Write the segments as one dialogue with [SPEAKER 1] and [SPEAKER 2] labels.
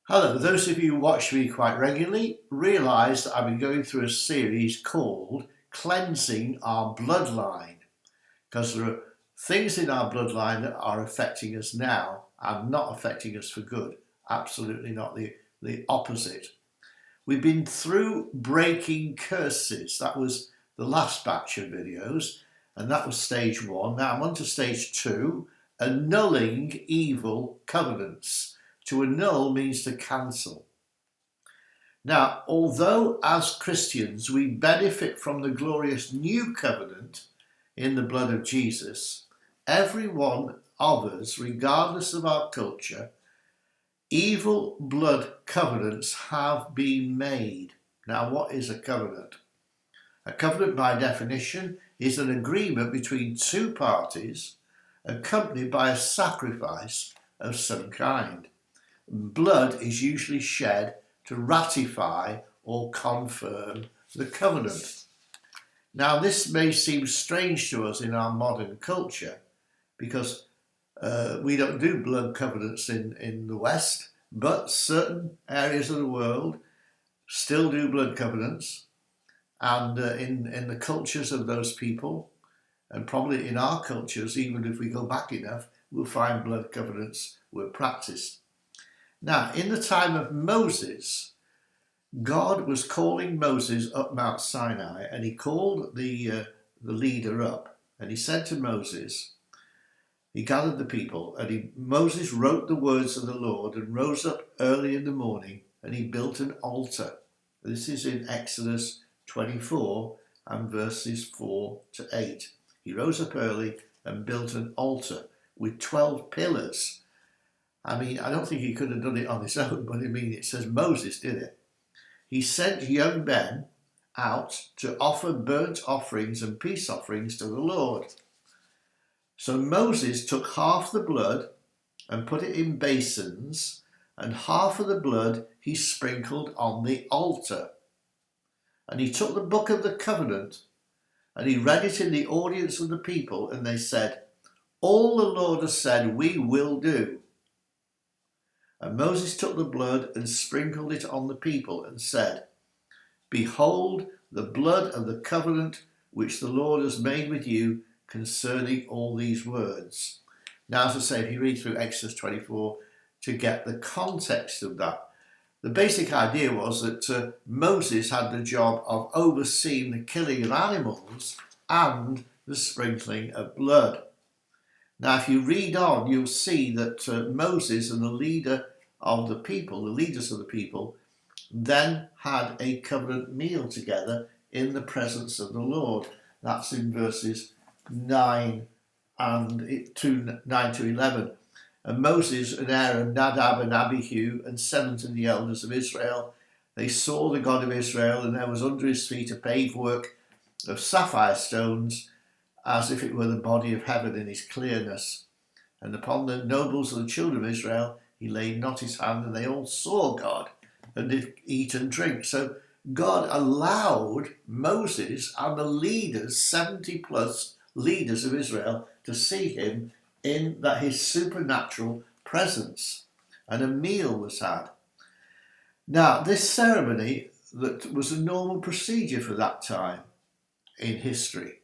[SPEAKER 1] Hello, those of you who watch me quite regularly realise that I've been going through a series called Cleansing Our Bloodline, because there are things in our bloodline that are affecting us now and not affecting us for good. Absolutely not, the opposite. We've been through breaking curses. That was the last batch of videos, and that was stage one. Now I'm on to stage two, annulling evil covenants. To annul means to cancel. Now, although as Christians we benefit from the glorious new covenant in the blood of Jesus, every one of us, regardless of our culture, evil blood covenants have been made. Now, what is a covenant? A covenant, by definition, is an agreement between two parties accompanied by a sacrifice of some kind. Blood is usually shed to ratify or confirm the covenant. Now, this may seem strange to us in our modern culture because we don't do blood covenants in the West, but certain areas of the world still do blood covenants. And in the cultures of those people, and probably in our cultures, even if we go back enough, we'll find blood covenants were practiced. Now, in the time of Moses, God was calling Moses up Mount Sinai, and he called the leader up, and he said to Moses, he gathered the people, and Moses wrote the words of the Lord and rose up early in the morning, and he built an altar. This is in Exodus 24 and verses 4 to 8. He rose up early and built an altar with 12 pillars. I mean, I don't think he could have done it on his own, but I mean, it says Moses did it. He sent young men out to offer burnt offerings and peace offerings to the Lord. So Moses took half the blood and put it in basins, and half of the blood he sprinkled on the altar. And he took the book of the covenant and he read it in the audience of the people, and they said, "All the Lord has said we will do." And Moses took the blood and sprinkled it on the people and said, "Behold the blood of the covenant which the Lord has made with you concerning all these words." Now, as I say, if you read through Exodus 24 to get the context of that, the basic idea was that Moses had the job of overseeing the killing of animals and the sprinkling of blood. Now, if you read on, you'll see that Moses and the leaders of the people, then had a covenant meal together in the presence of the Lord. That's in verses 9 to 11. And Moses and Aaron, Nadab and Abihu, and 70 of the elders of Israel, they saw the God of Israel, and there was under his feet a paved work of sapphire stones, as if it were the body of heaven in his clearness. And upon the nobles of the children of Israel he laid not his hand, and they all saw God and did eat and drink. So God allowed Moses and the leaders, 70 plus leaders of Israel, to see him in that his supernatural presence, and a meal was had. Now, this ceremony that was a normal procedure for that time in history,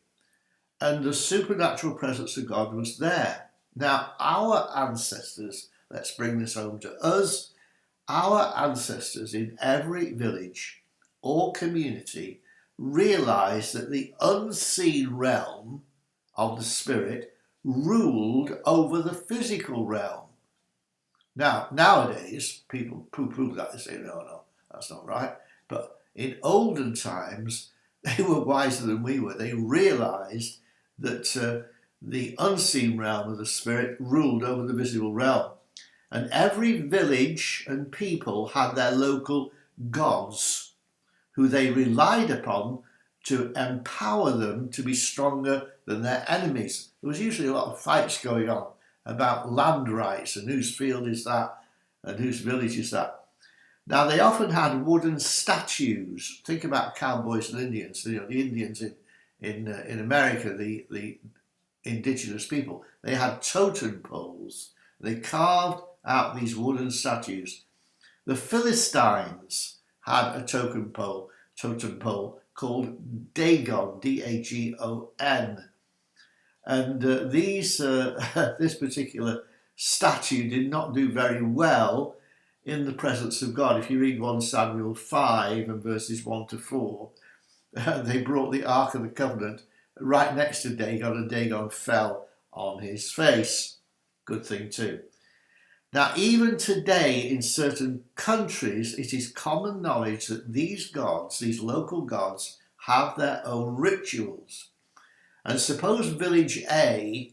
[SPEAKER 1] and the supernatural presence of God was there. Now, our ancestors, let's bring this home to us, our ancestors in every village or community realized that the unseen realm of the spirit ruled over the physical realm. Now, nowadays, people poo-poo that. They say, no, that's not right. But in olden times, they were wiser than we were. They realized that the unseen realm of the spirit ruled over the visible realm. And every village and people had their local gods who they relied upon to empower them to be stronger than their enemies. There was usually a lot of fights going on about land rights and whose field is that and whose village is that. Now, they often had wooden statues. Think about cowboys and Indians. You know, the Indians in America, the indigenous people, they had totem poles. They carved out these wooden statues. The Philistines had a totem pole called Dagon, Dagon. And this particular statue did not do very well in the presence of God. If you read 1 Samuel 5 and verses 1 to 4, they brought the Ark of the Covenant right next to Dagon, and Dagon fell on his face. Good thing too. Now, even today in certain countries, it is common knowledge that these gods, these local gods, have their own rituals. And suppose village A,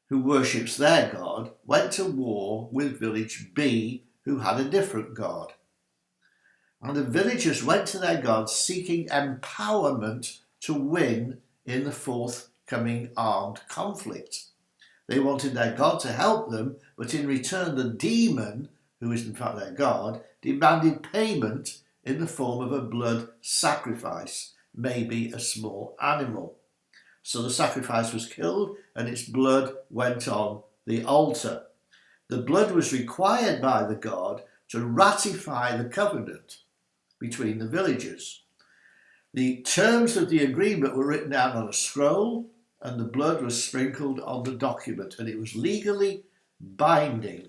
[SPEAKER 1] who worships their god, went to war with village B, who had a different god. And the villagers went to their gods seeking empowerment to win in the forthcoming armed conflict. They wanted their god to help them, but in return the demon, who is in fact their god, demanded payment in the form of a blood sacrifice, maybe a small animal. So the sacrifice was killed and its blood went on the altar. The blood was required by the god to ratify the covenant between the villagers. The terms of the agreement were written down on a scroll, and the blood was sprinkled on the document, and it was legally binding.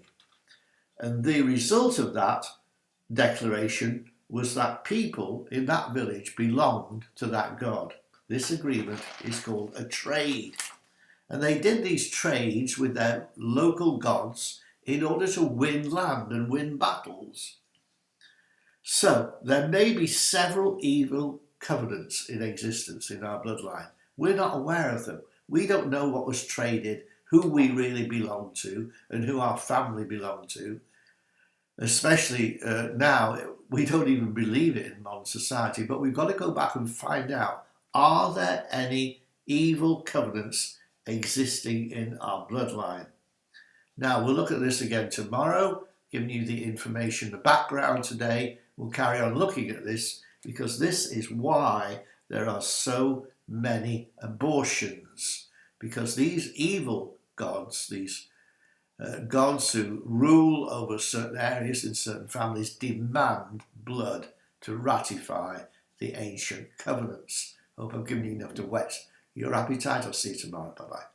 [SPEAKER 1] And the result of that declaration was that people in that village belonged to that god. This agreement is called a trade. And they did these trades with their local gods in order to win land and win battles. So there may be several evil covenants in existence in our bloodline. We're not aware of them. We don't know what was traded, who we really belong to, and who our family belonged to. Especially now, we don't even believe it in modern society, but we've got to go back and find out, are there any evil covenants existing in our bloodline? Now, we'll look at this again tomorrow, giving you the information, the background today. We'll carry on looking at this because this is why there are so many abortions, because these evil gods, these gods who rule over certain areas in certain families, demand blood to ratify the ancient covenants. Hope I've given you enough to whet your appetite. I'll see you tomorrow. Bye-bye.